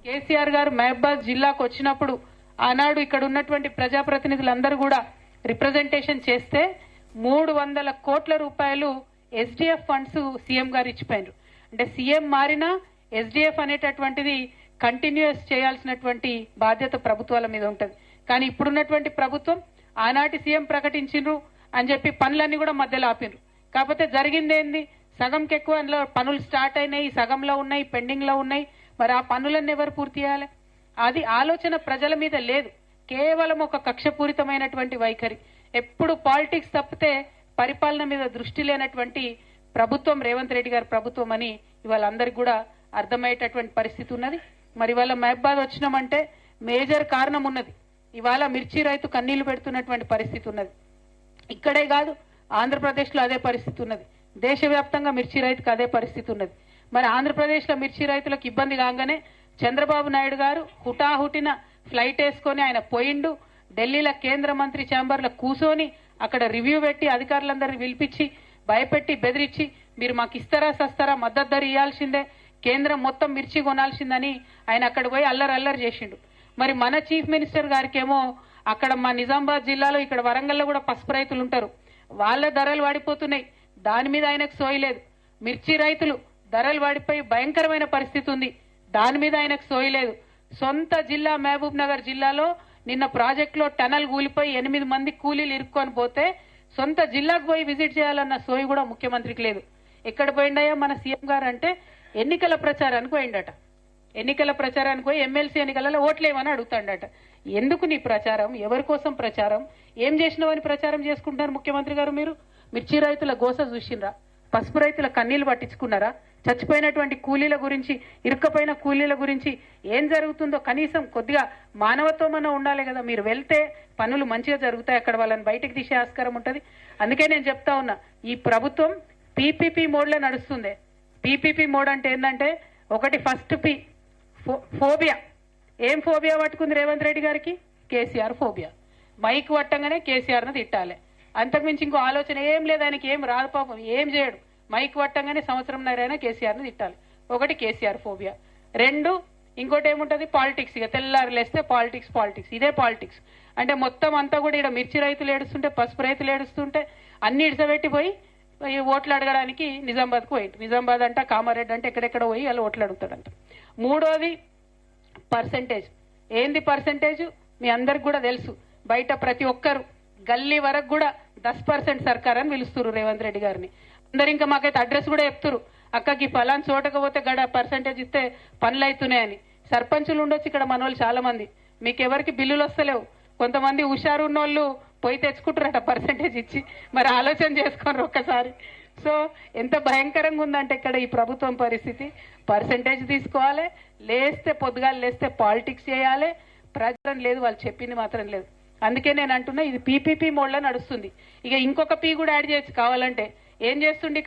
కేసీఆర్ గారు మహబాద్ జిల్లాకు వచ్చినప్పుడు ఆనాడు ఇక్కడ ఉన్నటువంటి ప్రజాప్రతినిధులందరూ కూడా రిప్రజెంటేషన్ చేస్తే 300 కోట్ల రూపాయలు ఎస్డిఎఫ్ ఫండ్స్ సీఎం గారు ఇచ్చిపోయారు. అంటే సీఎం మారినా ఎస్డిఎఫ్ అనేటటువంటిది కంటిన్యూస్ చేయాల్సినటువంటి బాధ్యత ప్రభుత్వాల మీద ఉంటుంది. కానీ ఇప్పుడున్నటువంటి ప్రభుత్వం ఆనాటి సీఎం ప్రకటించిండ్రు అని చెప్పి పనులన్నీ కూడా మధ్యలో ఆపినరు. కాకపోతే జరిగిందేంది, సగంకి ఎక్కువ పనులు స్టార్ట్ అయినాయి, సగంలో ఉన్నాయి, పెండింగ్ లో ఉన్నాయి. మరి ఆ పనులన్నీ ఎవరు పూర్తి చేయాలి? అది ఆలోచన ప్రజల మీద లేదు. కేవలం ఒక కక్షపూరితమైనటువంటి వైఖరి. ఎప్పుడు పాలిటిక్స్ తప్పితే పరిపాలన మీద దృష్టి లేనటువంటి ప్రభుత్వం రేవంత్ రెడ్డి గారి ప్రభుత్వం అని ఇవాళ అందరికి కూడా అర్థమయ్యేటటువంటి పరిస్థితి ఉన్నది. మరి ఇవాళ మహబాద్ వచ్చినామంటే మేజర్ కారణం ఉన్నది. ఇవాళ మిర్చి రైతు కన్నీళ్లు పెడుతున్నటువంటి పరిస్థితి ఉన్నది. ఇక్కడే కాదు, ఆంధ్రప్రదేశ్ లో అదే పరిస్థితి ఉన్నది. దేశవ్యాప్తంగా మిర్చి రైతుకు అదే పరిస్థితి ఉన్నది. మరి ఆంధ్రప్రదేశ్ లో మిర్చి రైతులకు ఇబ్బంది కాగానే చంద్రబాబు నాయుడు గారు హుటాహుటిన ఫ్లైట్ వేసుకొని ఆయన పోయిండు. ఢిల్లీలో కేంద్ర మంత్రి ఛాంబర్ లో కూర్చొని అక్కడ రివ్యూ పెట్టి అధికారులందరినీ పిలిపించి భయపెట్టి బెదిరించి మీరు మాకు ఇస్తారా సస్తారా, మద్దతు ధర ఇవ్వాల్సిందే, కేంద్రం మొత్తం మిర్చి కొనాల్సిందని ఆయన అక్కడ పోయి అల్లరి చేసిండు. మరి మన చీఫ్ మినిస్టర్ గారికేమో అక్కడ మా నిజామాబాద్ జిల్లాలో ఇక్కడ వరంగల్లో కూడా పసుపు రైతులు ఉంటారు, వాళ్ళ ధరలు వాడిపోతున్నాయి, దాని మీద ఆయనకు సోయలేదు. మిర్చి రైతులు ధరలు వాడిపోయి భయంకరమైన పరిస్థితి ఉంది, దాని మీద ఆయనకు సోయలేదు. సొంత జిల్లా మహబూబ్ నగర్ జిల్లాలో నిన్న ప్రాజెక్ట్ లో టనల్ కూలిపోయి 8 మంది కూలీలు ఇరుక్కొని పోతే సొంత జిల్లాకు పోయి విజిట్ చేయాలన్న సోయి కూడా ముఖ్యమంత్రికి లేదు. ఎక్కడ పోయిండయా మన సీఎం గారు అంటే ఎన్నికల ప్రచారానికి పోయిండట. ఎన్నికల ప్రచారానికి పోయి ఎమ్మెల్సీ ఎన్నికలలో ఓట్లేమని అడుగుతాడట. ఎందుకు నీ ప్రచారం, ఎవరి కోసం ప్రచారం, ఏం చేసినావని ప్రచారం చేసుకుంటున్నారు ముఖ్యమంత్రి గారు? మీరు మిర్చి రైతుల గోస చూసిండ్రా? పసుపు రైతుల కన్నీళ్లు పట్టించుకున్నారా? చచ్చిపోయినటువంటి కూలీల గురించి, ఇరుక్కపోయిన కూలీల గురించి ఏం జరుగుతుందో కనీసం కొద్దిగా మానవత్వమన్నా ఉండాలి కదా. మీరు వెళ్తే పనులు మంచిగా జరుగుతాయి, అక్కడ వాళ్ళని బయటకు తీసే ఆస్కారం ఉంటుంది. అందుకే నేను చెప్తా ఉన్నా, ఈ ప్రభుత్వం పీపీపీ మోడ్ లో నడుస్తుంది. పీపీపీ మోడ్ అంటే ఏంటంటే ఒకటి ఫస్ట్ పి ఫోబియా. ఏం ఫోబియా పట్టుకుంది రేవంత్ రెడ్డి గారికి? కేసీఆర్ ఫోబియా. మైక్ పట్టంగానే కేసీఆర్ ను తిట్టాలి, అంతకుమించి ఇంకో ఆలోచన ఏం లేదు. ఆయనకి ఏం రాదు, పాపం ఏం చేయడు. మైక్ పట్టంగానే సంవత్సరంన్నరైనా కేసీఆర్ ను తిట్టాలి. ఒకటి కేసీఆర్ ఫోబియా. 2 ఇంకోటి ఏముంటది? పాలిటిక్స్. ఇక తెల్లారు లేస్తే పాలిటిక్స్. ఇదే పాలిటిక్స్ అంటే మొత్తం అంతా కూడా ఇక్కడ మిర్చి రైతులు ఏడుస్తుంటే, పసుపు రైతులు ఏడుస్తుంటే అన్ని ఇడిసబెట్టి పోయి ఓట్లు అడగడానికి నిజామాబాద్కు పోయింది. నిజామాబాద్ అంట, కామారెడ్డి అంటే ఎక్కడెక్కడ పోయి వాళ్ళు ఓట్లు అడుగుతాడంట. 3వది పర్సెంటేజ్. ఏంది పర్సెంటేజ్? మీ అందరికి కూడా తెలుసు. బయట ప్రతి ఒక్కరు గల్లీ వరకు కూడా 10% సర్కార్ అని పిలుస్తున్నారు రేవంత్ రెడ్డి గారిని. అందరు ఇంకా మాకైతే అడ్రస్ కూడా చెప్తున్నారు, అక్కకి ఫలాన్ చోటకు పోతే గడ పర్సెంటేజ్ ఇస్తే పనులు అవుతున్నాయని. సర్పంచులు ఉండొచ్చు ఇక్కడ మన వాళ్ళు చాలా మంది, మీకు ఎవరికి బిల్లులు వస్తలేవు. కొంతమంది హుషారు ఉన్న వాళ్ళు పోయి తెచ్చుకుంటారట పర్సెంటేజ్ ఇచ్చి. మరి ఆలోచన చేసుకోండి ఒక్కసారి. సో ఎంత భయంకరంగా ఉందంటే ఇక్కడ ఈ ప్రభుత్వం పరిస్థితి. పర్సెంటేజ్ తీసుకోవాలి, లేస్తే పొద్దుగాలు లేస్తే పాలిటిక్స్ చేయాలి, ప్రచారం లేదు, వాళ్ళు చెప్పింది మాత్రం లేదు. అందుకే నేను అంటున్నా ఇది పీపీపీ మోడ్ లో నడుస్తుంది. ఇక ఇంకొక పీ కూడా యాడ్ చేయొచ్చు కావాలంటే. ఏం చేస్తుండే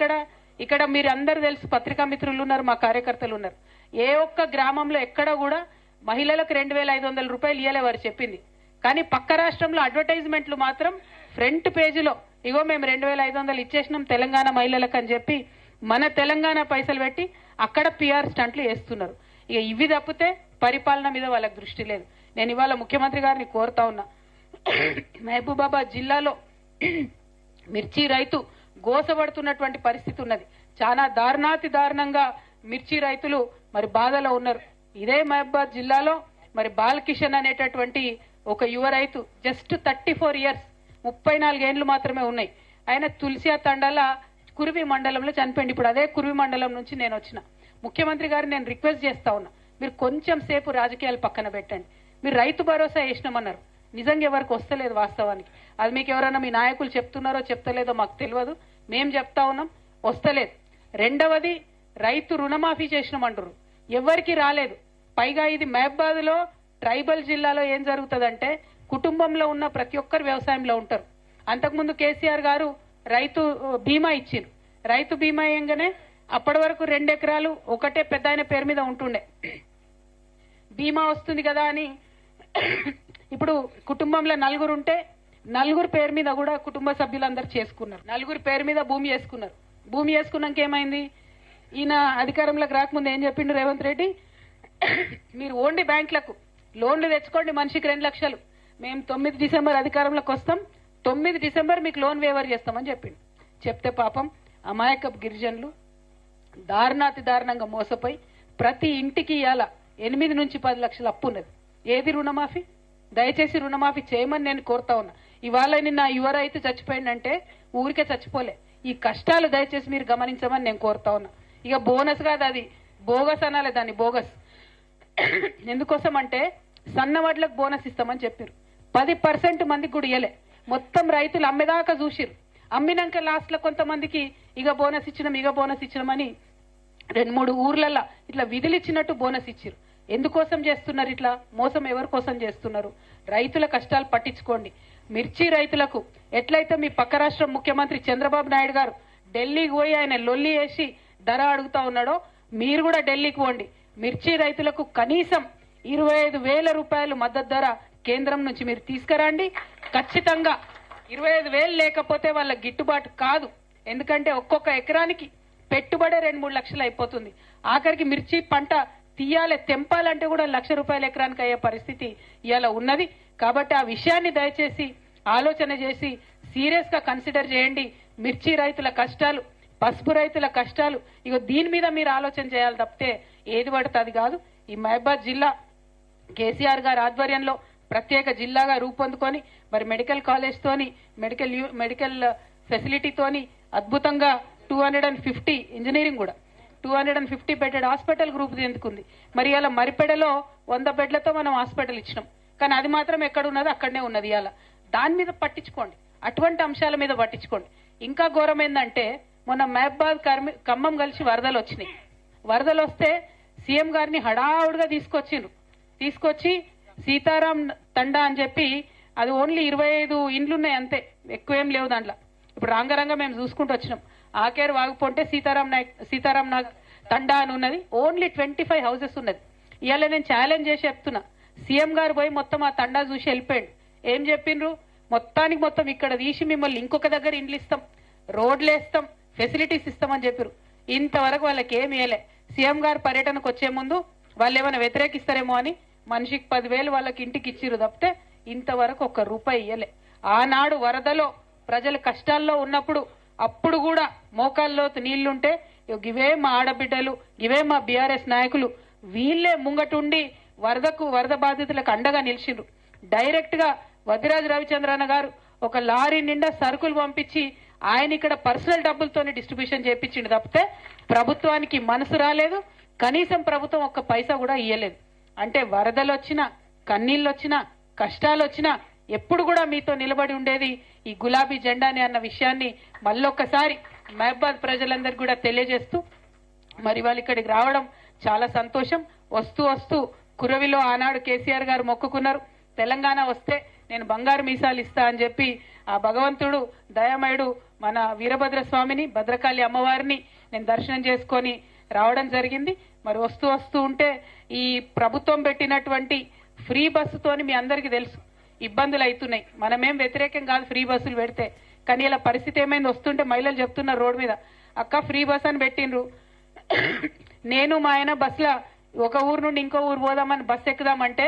ఇక్కడ మీరు అందరూ తెలుసు, పత్రికా మిత్రులు ఉన్నారు, మా కార్యకర్తలు ఉన్నారు. ఏ ఒక్క గ్రామంలో ఎక్కడ కూడా మహిళలకు 2500 రూపాయలు ఇయ్యలే వారు చెప్పింది. కానీ పక్క రాష్ట్రంలో అడ్వర్టైజ్మెంట్లు మాత్రం ఫ్రంట్ పేజీలో ఇగో మేము 2500 ఇచ్చేసినాం తెలంగాణ మహిళలకు అని చెప్పి మన తెలంగాణ పైసలు పెట్టి అక్కడ పిఆర్ స్టంట్లు వేస్తున్నారు. ఇక ఇవి తప్పితే పరిపాలన మీద వాళ్ళకి దృష్టి లేదు. నేను ఇవాళ ముఖ్యమంత్రి గారిని కోరుతా ఉన్నా, మహబూబాబాద్ జిల్లాలో మిర్చి రైతు గోసపడుతున్నటువంటి పరిస్థితి ఉన్నది. చాలా దారుణంగా మిర్చి రైతులు మరి బాధలో ఉన్నారు. ఇదే మహబూబాబాద్ జిల్లాలో మరి బాలకిషన్ అనేటటువంటి ఒక యువ రైతు, జస్ట్ 34 ఇయర్స్, 34 ఏండ్లు మాత్రమే ఉన్నాయి. ఆయన తులసియా తండాల కురివి మండలంలో చనిపోయింది. ఇప్పుడు అదే కురివి మండలం నుంచి నేను వచ్చిన. ముఖ్యమంత్రి గారిని నేను రిక్వెస్ట్ చేస్తా ఉన్నా, మీరు కొంచెం సేపు రాజకీయాలు పక్కన పెట్టండి. మీరు రైతు భరోసా వేసినామన్నారు, నిజంగా ఎవరికి వస్తలేదు వాస్తవానికి. అది మీకు ఎవరైనా మీ నాయకులు చెప్తున్నారో చెప్తలేదో మాకు తెలియదు, మేం చెప్తా ఉన్నాం, వస్తలేదు. 2వది రైతు రుణమాఫీ చేసినామంటారు, ఎవరికి రాలేదు. పైగా ఇది మహబాద్ లో ట్రైబల్ జిల్లాలో ఏం జరుగుతుందంటే కుటుంబంలో ఉన్న ప్రతి ఒక్కరు వ్యవసాయంలో ఉంటారు. అంతకుముందు కేసీఆర్ గారు రైతు బీమా ఇచ్చిండ్రు. రైతు బీమా ఏంగానే అప్పటి వరకు 2 ఎకరాలు ఒకటే పెద్ద ఆయన పేరు మీద ఉంటుండే, బీమా వస్తుంది కదా అని ఇప్పుడు కుటుంబంలో 4 ఉంటే 4 పేరు మీద కూడా కుటుంబ సభ్యులందరూ చేసుకున్నారు. 4 పేరు మీద భూమి చేసుకున్నారు. భూమి చేసుకున్నాక ఏమైంది? ఈయన అధికారంలోకి రాకముందు ఏం చెప్పిండు రేవంత్ రెడ్డి? మీరు ఓన్లీ బ్యాంకులకు లోన్లు తెచ్చుకోండి, మనిషికి 2 లక్షలు. మేము 9 డిసెంబర్ అధికారంలోకి వస్తాం, 9 డిసెంబర్ మీకు లోన్ వేవర్ చేస్తామని చెప్పిండు. చెప్తే పాపం అమాయకపు గిరిజనులు దారుణాతి దారుణంగా మోసపోయి ప్రతి ఇంటికి ఇవాళ 8 నుంచి 10 లక్షల అప్పు ఉన్నది. ఏది రుణమాఫీ? దయచేసి రుణమాఫీ చేయమని నేను కోరుతా ఉన్నా. ఇవాళ నిన్న యువ రైతు చచ్చిపోయిందంటే ఊరికే చచ్చిపోలే. ఈ కష్టాలు దయచేసి మీరు గమనించమని నేను కోరుతా ఉన్నా. ఇక బోనస్ కాదు, అది బోగస్ అనాలి దాన్ని, బోగస్. ఎందుకోసం అంటే సన్నవడ్లకు బోనస్ ఇస్తామని చెప్పారు. 10% మందికి కూడా ఇయ్యలే. మొత్తం రైతులు అమ్మేదాకా చూసిరు. అమ్మినాక లాస్ట్ లో కొంతమందికి ఇక బోనస్ ఇచ్చినామని 2-3 ఊర్లలో ఇట్లా విధులిచ్చినట్టు బోనస్ ఇచ్చిరు. ఎందుకోసం చేస్తున్నారు ఇట్లా మోసం? ఎవరి కోసం చేస్తున్నారు? రైతుల కష్టాలు పట్టించుకోండి. మిర్చి రైతులకు ఎట్లయితే మీ పక్క రాష్ట్రం ముఖ్యమంత్రి చంద్రబాబు నాయుడు గారు ఢిల్లీకి పోయి ఆయన లొల్లి వేసి ధర అడుగుతా ఉన్నాడో, మీరు కూడా ఢిల్లీకి పోండి. మిర్చి రైతులకు కనీసం 25,000 రూపాయలు మద్దతు ధర కేంద్రం నుంచి మీరు తీసుకురండి. ఖచ్చితంగా 25,000 లేకపోతే వాళ్ళ గిట్టుబాటు కాదు. ఎందుకంటే ఒక్కొక్క ఎకరానికి పెట్టుబడే 2-3 లక్షలు అయిపోతుంది. ఆఖరికి మిర్చి పంట తెంపాలంటే కూడా 1 లక్ష రూపాయల ఎకరానికి అయ్యే పరిస్థితి ఇవాళ ఉన్నది. కాబట్టి ఆ విషయాన్ని దయచేసి ఆలోచన చేసి సీరియస్ గా కన్సిడర్ చేయండి. మిర్చి రైతుల కష్టాలు, పసుపు రైతుల కష్టాలు, ఇక దీని మీద మీరు ఆలోచన చేయాలి తప్పితే ఏది పడితే అది కాదు. ఈ మహబాద్ జిల్లా కేసీఆర్ గారి ఆధ్వర్యంలో ప్రత్యేక జిల్లాగా రూపొందుకొని మరి మెడికల్ కాలేజ్ తోని మెడికల్ ఫెసిలిటీతోని అద్భుతంగా 250 ఇంజనీరింగ్ కూడా 250 బెడెడ్ హాస్పిటల్ గ్రూప్ ఎందుకుంది. మరి ఇలా మరిపెడలో 100 బెడ్లతో మనం హాస్పిటల్ ఇచ్చినాం, కానీ అది మాత్రం ఎక్కడ ఉన్నదో అక్కడనే ఉన్నది. ఇలా దాని మీద పట్టించుకోండి, అటువంటి అంశాల మీద పట్టించుకోండి. ఇంకా ఘోరం ఏంటంటే మొన్న మహబాద్ ఖమ్మం కలిసి వరదలు వచ్చినాయి. వరదలు వస్తే సీఎం గారిని హడావుడిగా తీసుకొచ్చి సీతారాం తండా అని చెప్పి, అది ఓన్లీ 25 ఇండ్లున్నాయి అంతే, ఎక్కువేం లేవు దాంట్లో. ఇప్పుడు రాంగరంగా మేము చూసుకుంటూ వచ్చినాం. ఆకేరు వాగుపోంటే సీతారాం నాగ్ తండా అని ఉన్నది, ఓన్లీ 25 హౌసెస్ ఉన్నది. ఇవాళ నేను ఛాలెంజ్ చేసి చెప్తున్నా, సీఎం గారు పోయి మొత్తం ఆ తండా చూసి వెళ్ళిపోయాడు. ఏం చెప్పిండ్రు? మొత్తం ఇక్కడ తీసి మిమ్మల్ని ఇంకొక దగ్గర ఇండ్లు ఇస్తాం, రోడ్లు వేస్తాం, ఫెసిలిటీస్ ఇస్తామని చెప్పారు. ఇంతవరకు వాళ్ళకి ఏమి ఇవ్వలే. సీఎం గారు పర్యటనకు వచ్చే ముందు వాళ్ళు ఏమైనా వ్యతిరేకిస్తారేమో అని మనిషికి 10,000 వాళ్ళకి ఇంటికి ఇచ్చిరు తప్పితే ఇంతవరకు 1 రూపాయి ఇవ్వలే. ఆనాడు వరదలో ప్రజలు కష్టాల్లో ఉన్నప్పుడు అప్పుడు కూడా మోకాల్లోతు నీళ్లుంటే ఇవే మా ఆడబిడ్డలు, ఇవే మా బీఆర్ఎస్ నాయకులు, వీళ్లే ముంగటుండి వరద బాధితులకు అండగా నిలిచిండ్రు. డైరెక్ట్ గా వదిరాజు రవిచంద్రన్న గారు ఒక లారీ నిండా సరుకులు పంపించి ఆయన ఇక్కడ పర్సనల్ డబ్బులతోనే డిస్ట్రిబ్యూషన్ చేయించిండు తప్పితే ప్రభుత్వానికి మనసు రాలేదు. కనీసం ప్రభుత్వం 1 పైసా కూడా ఇయ్యలేదు. అంటే వరదలు వచ్చినా, కన్నీళ్ళు వచ్చినా, కష్టాలు వచ్చినా ఎప్పుడు కూడా మీతో నిలబడి ఉండేది ఈ గులాబీ జెండాని అన్న విషయాన్ని మళ్ళొక్కసారి మహబాద్ ప్రజలందరికీ కూడా తెలియజేస్తూ, మరి వాళ్ళు ఇక్కడికి రావడం చాలా సంతోషం. వస్తూ కురవిలో ఆనాడు కేసీఆర్ గారు మొక్కుకున్నారు, తెలంగాణ వస్తే నేను బంగారు మీసాలు ఇస్తా అని చెప్పి ఆ భగవంతుడు దయామయుడు మన వీరభద్ర స్వామిని, భద్రకాళి అమ్మవారిని నేను దర్శనం చేసుకొని రావడం జరిగింది. మరి వస్తూ ఉంటే ఈ ప్రభుత్వం పెట్టినటువంటి ఫ్రీ బస్సుతోని మీ అందరికీ తెలుసు ఇబ్బందులు అవుతున్నాయి. మనమేం వ్యతిరేకం కాదు ఫ్రీ బస్సులు పెడితే, కానీ ఇలా పరిస్థితి ఏమైంది, వస్తుంటే మహిళలు చెప్తున్నారు రోడ్ మీద, అక్క ఫ్రీ బస్ అని పెట్టిండ్రు, నేను మా ఆయన బస్సులో ఒక ఊరు నుండి ఇంకో ఊరు పోదామని బస్సు ఎక్కుదామంటే